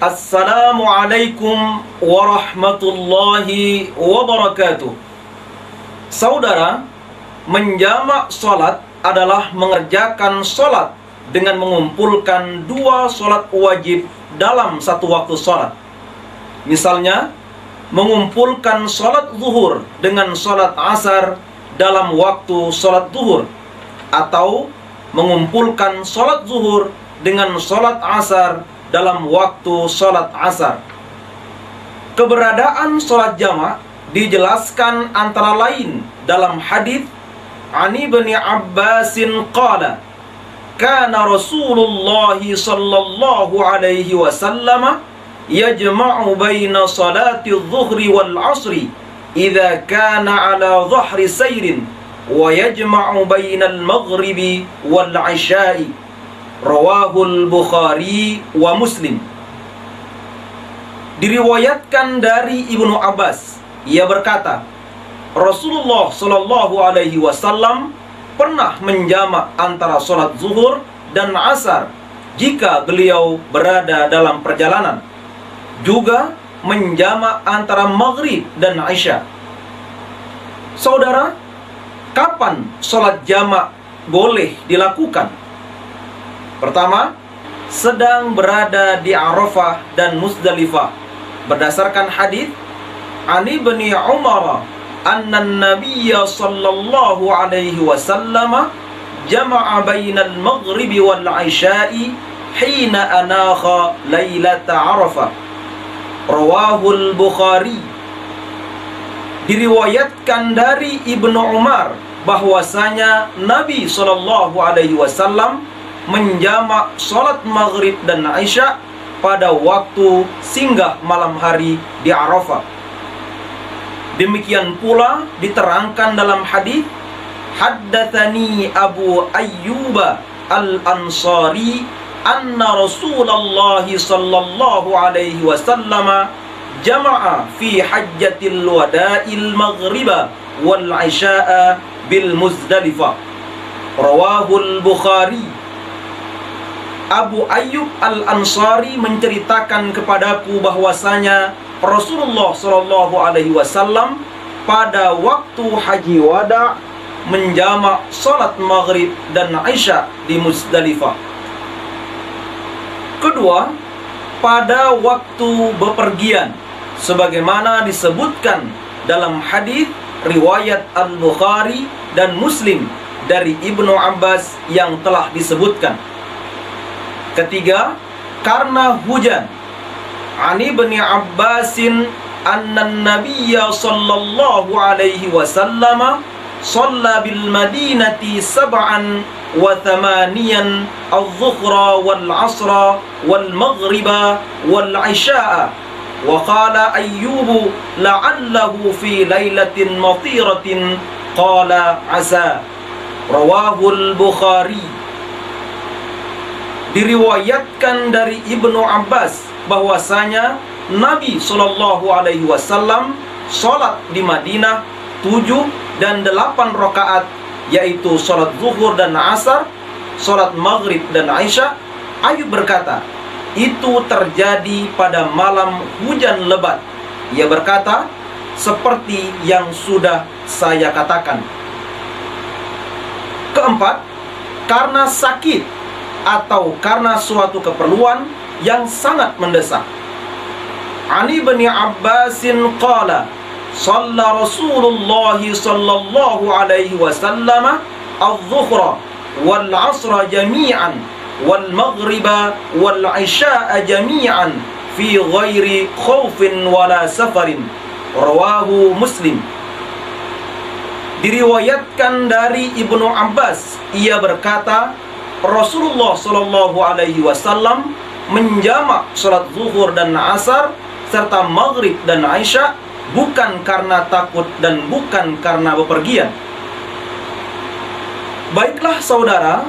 Assalamualaikum warahmatullahi wabarakatuh. Saudara, menjamak sholat adalah mengerjakan sholat dengan mengumpulkan dua sholat wajib dalam satu waktu sholat. Misalnya, mengumpulkan sholat zuhur dengan sholat asar dalam waktu sholat zuhur, atau mengumpulkan sholat zuhur dengan sholat asar dalam waktu sholat asar. Keberadaan sholat jamak dijelaskan antara lain dalam hadis Ani bin Abbasin qala kana Rasulullah sallallahu alaihi wasallam yajma'u baina salati adh-dhuhri wal 'ashri idza kana ala dhahri sayrin wa yajma'u baina al-maghribi wal 'isya'i. Rawahul Bukhari wa Muslim. Diriwayatkan dari Ibnu Abbas, ia berkata, Rasulullah Shallallahu Alaihi Wasallam pernah menjamak antara sholat zuhur dan asar jika beliau berada dalam perjalanan, juga menjamak antara maghrib dan isya. Saudara, kapan sholat jamak boleh dilakukan? Pertama, sedang berada di Arafah dan Muzdalifah. Berdasarkan hadis Ani bin Umar anna an-nabiy sallallahu alaihi wasallam jama'a bainal maghribi wal 'isya'i hina anakha lailata Arafah. Rawahul Bukhari. Diriwayatkan dari Ibnu Umar bahwasanya Nabi sallallahu alaihi wasallam menjamak sholat maghrib dan isya pada waktu singgah malam hari di Arafah. Demikian pula diterangkan dalam hadis Haddatsani Abu Ayyub al-Ansari anna Rasulullah sallallahu alaihi wasallam jama'a fi hajjatil wada'il maghriba wal isya'a bil Muzdalifah. Rawahul Bukhari. Abu Ayyub al-Ansari menceritakan kepadaku bahwasanya Rasulullah Shallallahu Alaihi Wasallam pada waktu haji wada menjamak sholat maghrib dan isya di Muzdalifah. Kedua, pada waktu bepergian, sebagaimana disebutkan dalam hadis riwayat Al-Bukhari dan Muslim dari Ibnu Abbas yang telah disebutkan. Ketiga, karena hujan. Ani bin Abbasin anna an-nabiyya sallallahu alaihi wasallam shalla bil madinati sab'an wa thamaniyan adh-dhuhra wal 'ashra wal maghriba wal 'isya'a wa qala Ayyub la'allahu fi lailatin matiratin qala 'asa. Rawahul Bukhari. Diriwayatkan dari Ibnu Abbas bahwasanya Nabi Shallallahu Alaihi Wasallam sholat di Madinah 7 dan 8 rakaat, yaitu sholat zuhur dan asar, sholat maghrib dan isya. Ayyub berkata, itu terjadi pada malam hujan lebat. Ia berkata, seperti yang sudah saya katakan. Keempat, karena sakit atau karena suatu keperluan yang sangat mendesak. Ani bin Abbasin qala shalla Rasulullah sallallahu alaihi wasallam adh-dhuhra wal 'ashra jami'an wal maghriba wal 'isya'a jami'an fi ghairi khaufin wala safarin. Rawahu Muslim. Diriwayatkan dari Ibnu Abbas, ia berkata, Rasulullah Shallallahu Alaihi Wasallam menjamak sholat zuhur dan asar serta maghrib dan isya bukan karena takut dan bukan karena bepergian. Baiklah saudara,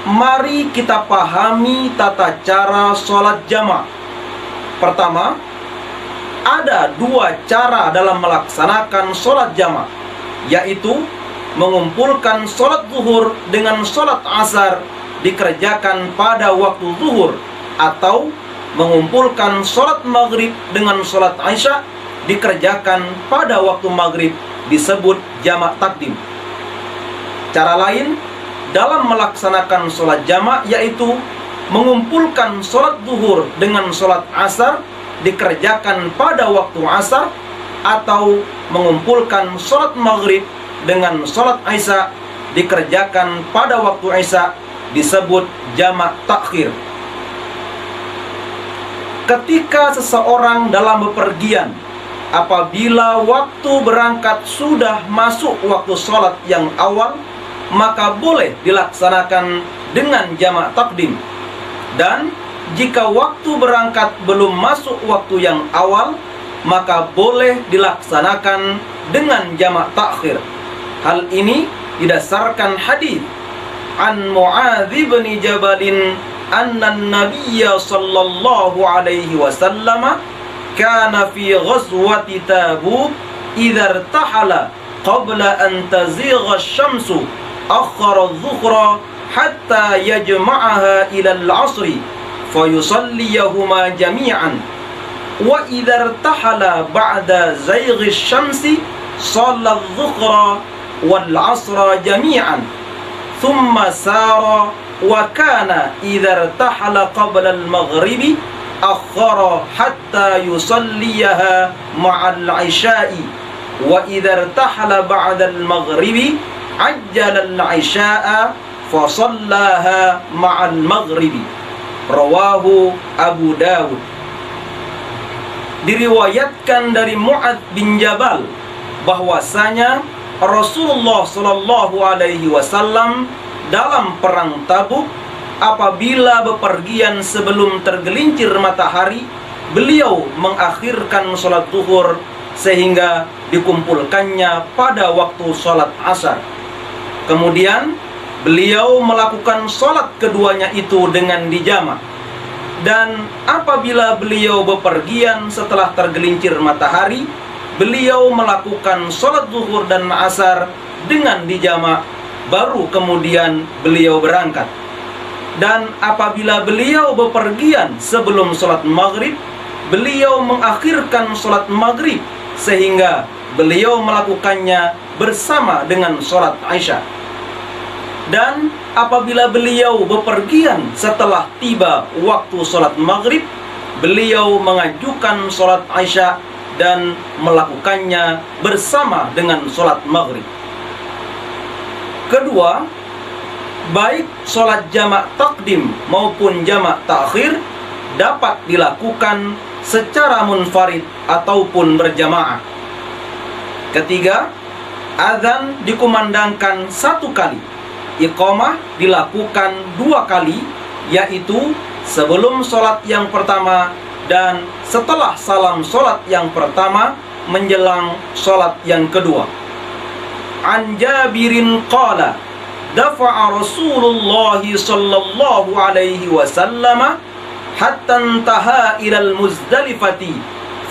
mari kita pahami tata cara sholat jamak. Pertama, ada dua cara dalam melaksanakan sholat jamak, yaitu mengumpulkan sholat zuhur dengan sholat asar dikerjakan pada waktu zuhur, atau mengumpulkan sholat maghrib dengan sholat isya dikerjakan pada waktu maghrib disebut jamak takdim. Cara lain dalam melaksanakan sholat jamak yaitu mengumpulkan sholat zuhur dengan sholat asar dikerjakan pada waktu asar, atau mengumpulkan sholat maghrib dengan sholat isya dikerjakan pada waktu isya disebut jamak takhir. Ketika seseorang dalam bepergian, apabila waktu berangkat sudah masuk waktu sholat yang awal, maka boleh dilaksanakan dengan jamak takdim. Dan jika waktu berangkat belum masuk waktu yang awal, maka boleh dilaksanakan dengan jamak takhir. Hal ini didasarkan hadis an Mu'adz bin Jabalin anna an-nabiyya sallallahu alaihi wasallam kana fi ghazwati Tabuk idza irtahala qabla an tazigha asy-syamsu akhara adh-dhuhra hatta yajma'aha ila al-'asri fayusalliyahuma jami'an wa idza irtahala ba'da zayghi asy-syamsi shalla adh-dhuhra wal 'asra jami'an thumma sara wa kana idza irtahala qabla al-maghribi akhara hatta yusalliyaha ma'al 'isya'i wa idza irtahala ba'da al-maghribi ajjala al-'isya'a fa shallaha ma'al maghribi. Rawahu Abu Dawud. Diriwayatkan dari Mu'adz bin Jabal bahwasanya Rasulullah sallallahu alaihi wasallam dalam perang Tabuk, apabila bepergian sebelum tergelincir matahari, beliau mengakhirkan sholat zuhur sehingga dikumpulkannya pada waktu sholat asar. Kemudian beliau melakukan sholat keduanya itu dengan dijamak. Dan apabila beliau bepergian setelah tergelincir matahari, beliau melakukan sholat zuhur dan asar dengan dijamak, baru kemudian beliau berangkat. Dan apabila beliau bepergian sebelum sholat maghrib, beliau mengakhirkan sholat maghrib sehingga beliau melakukannya bersama dengan sholat isya. Dan apabila beliau bepergian setelah tiba waktu sholat maghrib, beliau mengajukan sholat isya dan melakukannya bersama dengan sholat maghrib. Kedua, baik sholat jamak takdim maupun jamak takhir dapat dilakukan secara munfarid ataupun berjamaah. Ketiga, azan dikumandangkan 1 kali, iqamah dilakukan 2 kali, yaitu sebelum sholat yang pertama dan setelah salam sholat yang pertama menjelang sholat yang kedua. An Jabirin qala dafa'a Rasulullah sallallahu alaihi wasallam hatta intaha ila al-Muzdalifati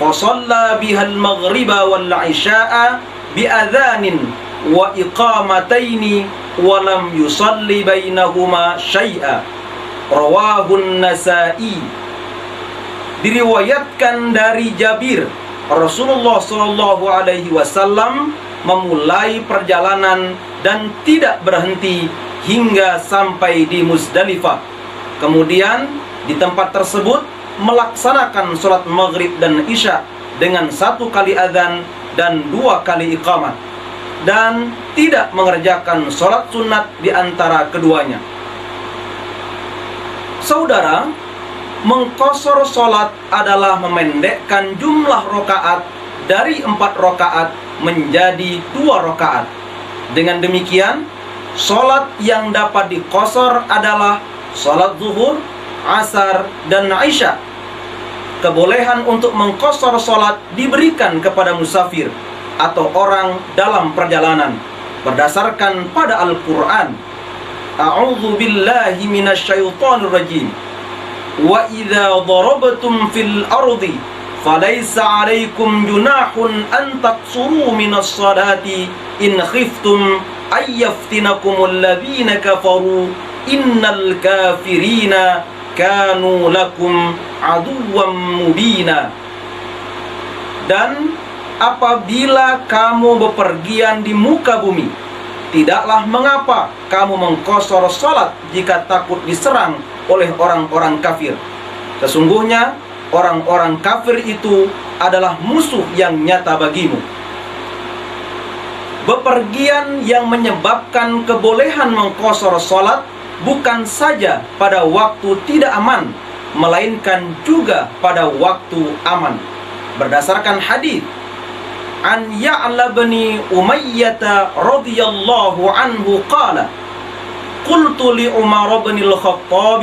fa shalla biha al-maghriba wal 'isya'a bi adhanin wa iqamataini wa lam yusalli bainahuma syai'a. Rawahu an-Nasa'i. Diriwayatkan dari Jabir, Rasulullah sallallahu alaihi wasallam memulai perjalanan dan tidak berhenti hingga sampai di Muzdalifah. Kemudian di tempat tersebut melaksanakan sholat maghrib dan isya dengan 1 kali azan dan 2 kali iqamah, dan tidak mengerjakan sholat sunat di antara keduanya. Saudara, mengqashar sholat adalah memendekkan jumlah rakaat dari 4 rakaat menjadi 2 rakaat. Dengan demikian, sholat yang dapat diqashar adalah sholat zuhur, asar, dan isya. Kebolehan untuk mengqashar sholat diberikan kepada musafir atau orang dalam perjalanan berdasarkan pada Al-Quran. A'udzu billahi minasyaitonir rajim. Wa idza darabtum fil ardi falaysa 'alaikum junahun an taqsuru minas salati in khiftum ay yaftinakumul ladzina kafaru innal kafirina kanu lakum aduwwam mubina. Dan apabila kamu bepergian di muka bumi, tidaklah mengapa kamu mengqashar salat jika takut diserang oleh orang-orang kafir. Sesungguhnya orang-orang kafir itu adalah musuh yang nyata bagimu. Bepergian yang menyebabkan kebolehan mengqashar salat bukan saja pada waktu tidak aman, melainkan juga pada waktu aman. Berdasarkan hadis an Ya'la bin Umayyah radhiyallahu anhu qala qultu li Umar bin al-Khattab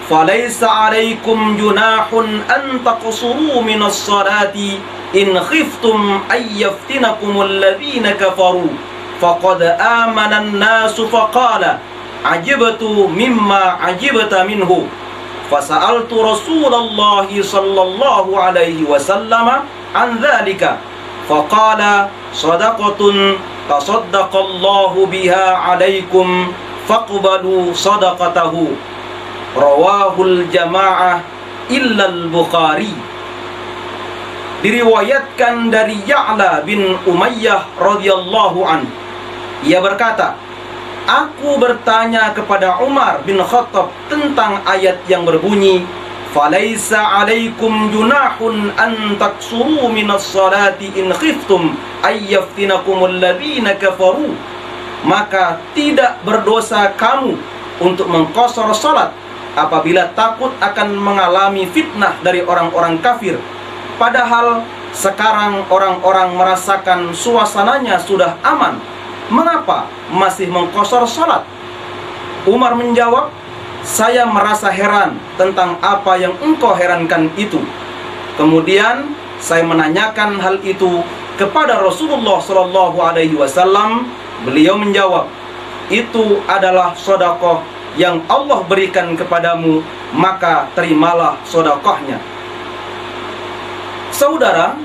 falaysa 'alaykum junahun an taqsuru min as-salati in khiftum ay yaftinakum alladhina kafaru faqad amana an-nasu faqala ajibtu mimma ajibta minhu fasa'altu Rasulullah sallallahu alaihi wasallam an dhalika faqala sadaqatun tasaddaqallahu biha alaikum faqbalu sadaqatahu. Rawahul jamaah illa al-Bukhari. Diriwayatkan dari Ya'la bin Umayyah radhiyallahu anhu, ia berkata, aku bertanya kepada Umar bin Khattab tentang ayat yang berbunyi falaisa 'alaikum junahun an taqsuru minas salati in khiftum ay yaftinakumul ladzina kafaru. Maka tidak berdosa kamu untuk mengqashar salat apabila takut akan mengalami fitnah dari orang-orang kafir. Padahal sekarang orang-orang merasakan suasananya sudah aman, mengapa masih mengqashar salat? Umar menjawab, saya merasa heran tentang apa yang engkau herankan itu. Kemudian saya menanyakan hal itu kepada Rasulullah Shallallahu Alaihi Wasallam. Beliau menjawab, itu adalah sedekah yang Allah berikan kepadamu, maka terimalah sedekahnya. Saudara,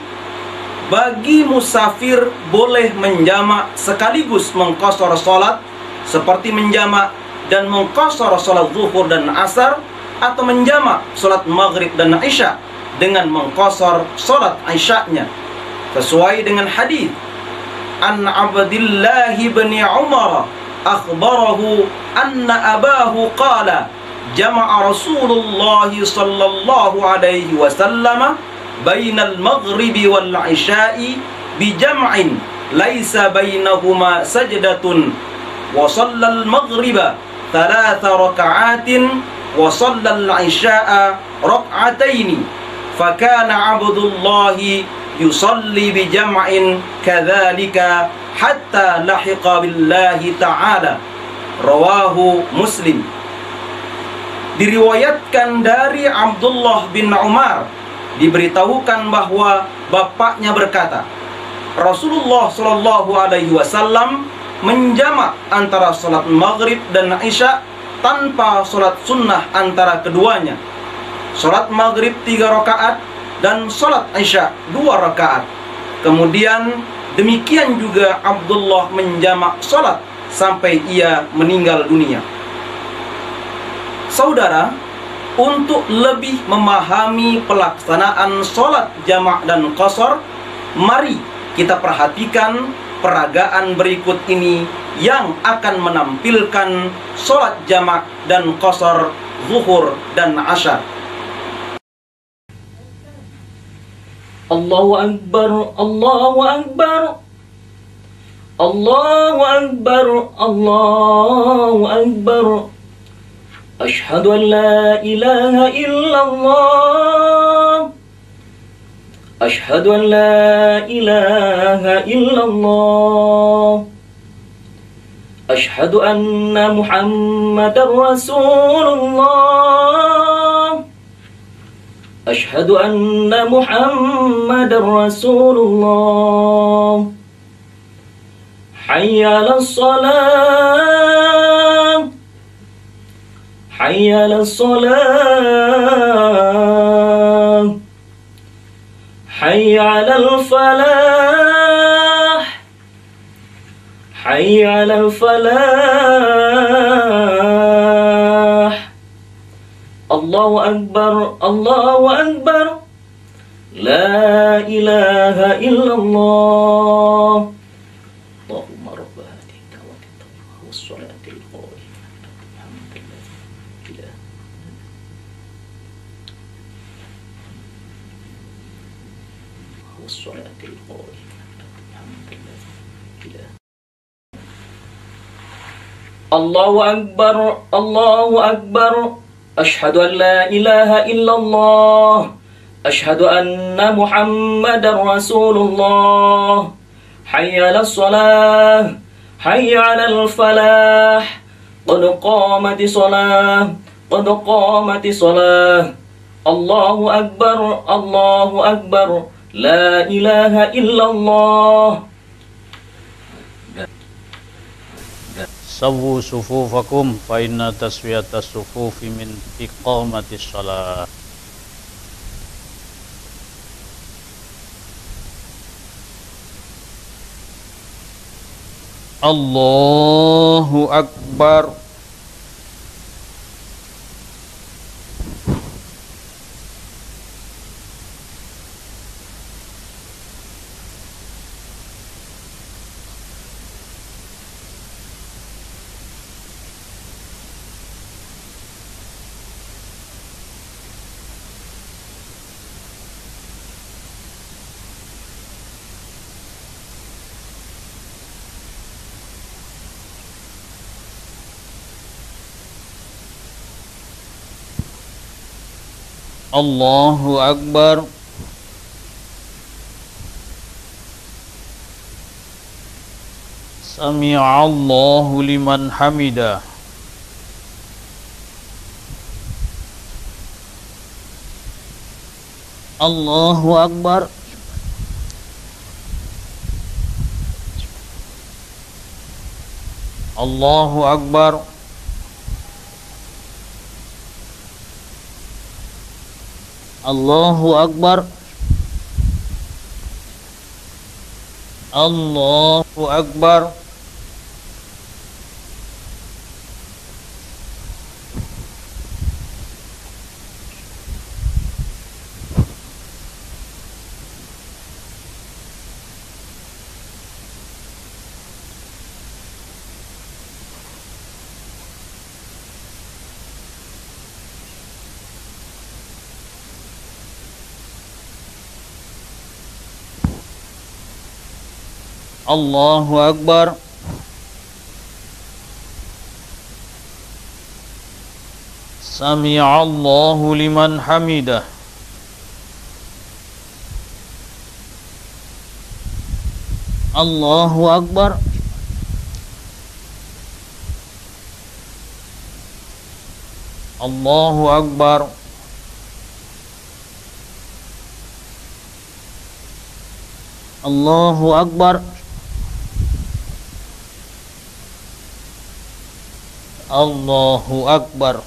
bagi musafir boleh menjamak sekaligus mengqashar salat, seperti menjamak dan mengqashar salat zuhur dan asar, atau menjamak salat maghrib dan isya dengan mengqashar salat isya'nya, sesuai dengan hadis an Abdullah bin Umar akhbarahu anna abahu qala jama'a Rasulullah sallallahu alaihi wasallam bainal maghribi wal isya'i bi jam'in laisa bainahuma sajdatun wa shallal maghriba 3 raka'atin wa shallal isya'a rak'ataini fa kana Abdullah yusalli bi jam'in kadzalika hatta lahiqa billahi ta'ala. Rawahu Muslim. Diriwayatkan dari Abdullah bin Umar, diberitahukan bahwa bapaknya berkata, Rasulullah Shallallahu Alaihi Wasallam menjamak antara salat maghrib dan isya tanpa salat sunnah antara keduanya. Salat maghrib 3 rakaat dan salat isya 2 rakaat. Kemudian demikian juga Abdullah menjamak salat sampai ia meninggal dunia. Saudara, untuk lebih memahami pelaksanaan salat jamak dan qashar, mari kita perhatikan peragaan berikut ini yang akan menampilkan salat jamak dan qashar zuhur dan asar. Allahu Akbar, Allahu Akbar, Allahu Akbar, Allahu Akbar. Ashhadu an la ilaha illallah. Ashhadu an la ilaha illallah. Ashhadu anna Muhammadar Rasulullah. Ashhadu anna Muhammadar Rasulullah. Hayya 'alas salat. Hayya 'alas salat. Hayya 'alal falah. Hayya 'alal falah. Allahu Akbar, Allahu Akbar. La ilaha illallah. Allahumma rabb hadhihi da'wati tammah was salatil qa'imah. Alhamdulillah. Was salatil qa'imah. Alhamdulillah. Allahu Akbar, Allahu Akbar. Ashhadu an la ilaha illallah. Ashhadu anna Muhammadar Rasulullah. Hayya 'alas shalah, hayya 'alal falah. Qad qamatis shalah, qad qamatis shalah. Allahu Akbar, Allahu Akbar. La ilaha illallah. Sawwu sufufakum fa inna taswiyatas sufufi min iqamatis shalah. Allahu Akbar. Allahu Akbar. Sami'allahu liman hamidah. Allahu Akbar. Allahu Akbar. Allahu Akbar. Allahu Akbar. Allahu Akbar. Sami'allahu liman hamidah. Allahu Akbar. Allahu Akbar. Allahu Akbar. Allahu Akbar.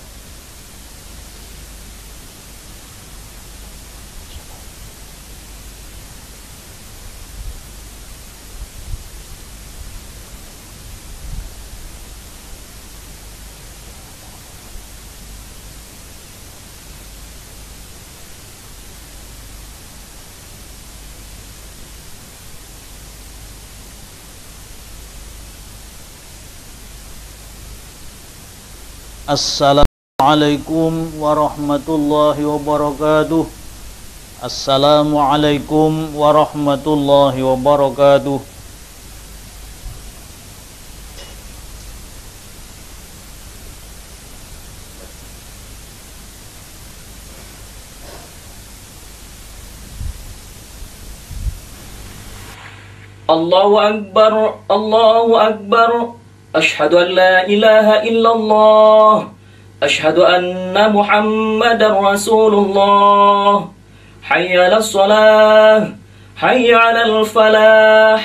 Assalamualaikum warahmatullahi wabarakatuh. Assalamualaikum warahmatullahi wabarakatuh. Allahu Akbar, Allahu Akbar. Ashhadu an la ilaha illallah. Ashhadu anna Muhammadar Rasulullah. Hayya 'alas shalah, hayya 'alal falah.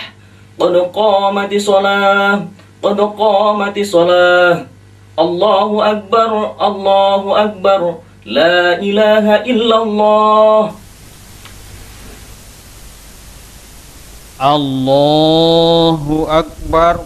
Qad qamatis shalah, qad qamatis shalah. Allahu Akbar, Allahu Akbar. La ilaha illallah. Allahu Akbar.